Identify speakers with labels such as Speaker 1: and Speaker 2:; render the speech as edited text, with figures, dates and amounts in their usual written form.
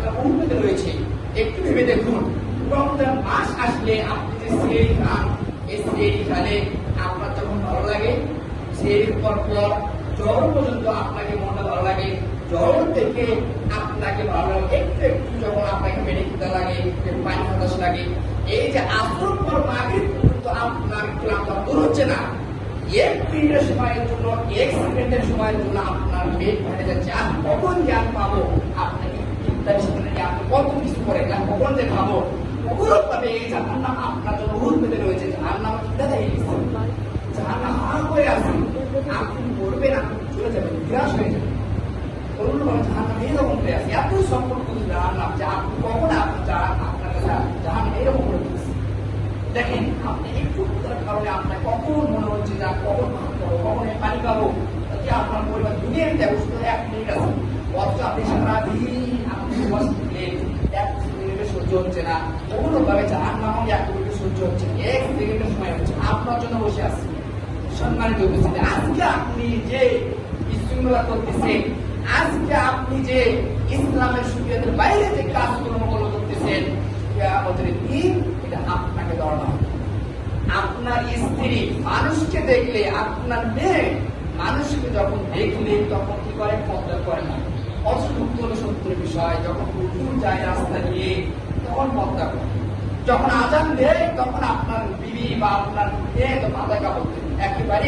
Speaker 1: আপনার উন্নতি রয়েছে। একটু ভেবে দেখুন, রমজান মাস আসলে আপনি যে সিঁড়ি খান, এই সিঁড়ি খালে আপনার যখন ভালো লাগে, সিঁড়ির পর জ্বর পর্যন্ত আপনাকে মনটা ভালো লাগে, জ্বর থেকে আপনাকে ভালো লাগে, একটু একটু যখন আপনাকে পেটে খিদা লাগে, পানি হতাশ লাগে, এই যে আসর পর মাগরিব পর্যন্ত আপনার ক্লান্ত দূর হচ্ছে না, এক মিনিটের সময়ের জন্য, এক সেকেন্ডের সময়ের জন্য আপনার পেট ভরে যাচ্ছে। আর কখন জ্ঞান পাবো, আপনাকে ইফতারের সামনে আপনি কত কিছু করেন না, কখন যে খাবো, কখনোভাবে এই জাহান্নাম আপনার জন্য হুল পেতে রয়েছে, জাহান্নাম খিদা দিয়ে গেছে, জাহান্নাম হার হয়ে আছে, আপনি মরবেন, আপনি চলে যাবেন, নিরাশ হয়ে যাবেন। অন্যভাবে জাহান্নাম এইরকম হয়ে আছে, এত সংকট কিন্তু জাহান্নাম যে আপনি কখন আপনার কাছে জাহান্নাম এইরকম করে দিচ্ছে। দেখেন, আপনি একটু কারণে আপনার কখন মনে হচ্ছে যে কখন ভাত খাবো, কখন পানি খাবো, যে আপনার পরিবার দুনিয়ার ব্যবস্থা 1 মিনিট আছে, অথচ আপনি সারাদিন আপনি এক মিনিটে সহ্য হচ্ছে না, কখনো ভাবে জাহান্নাম 1 মিনিটে সহ্য হচ্ছে, 1 সেকেন্ডের সময় হচ্ছে, আপনার জন্য বসে আছে। সম্মানিত উপস্থিতি, আজকে আপনি যে বিশৃঙ্খলা করতেছেন, আজকে আপনি যে ইসলামের শরীয়তের বাইরে যে কাজকর্মগুলো করতেছেন, কিয়ামতের দিন এটা আপনাকে ধরা হবে। আপনার স্ত্রী মানুষকে দেখলে, আপনার মেয়ে মানুষকে যখন দেখলে তখন কি করে, পর্দা করে না, অসুস্থ সত্যের বিষয়, যখন কুকুর যায় রাস্তা দিয়ে তখন পর্দা করে, যখন আজান দেয় তখন আপনার বিবি বা আপনার মেয়ে তো মাথা কাপড় একেবারে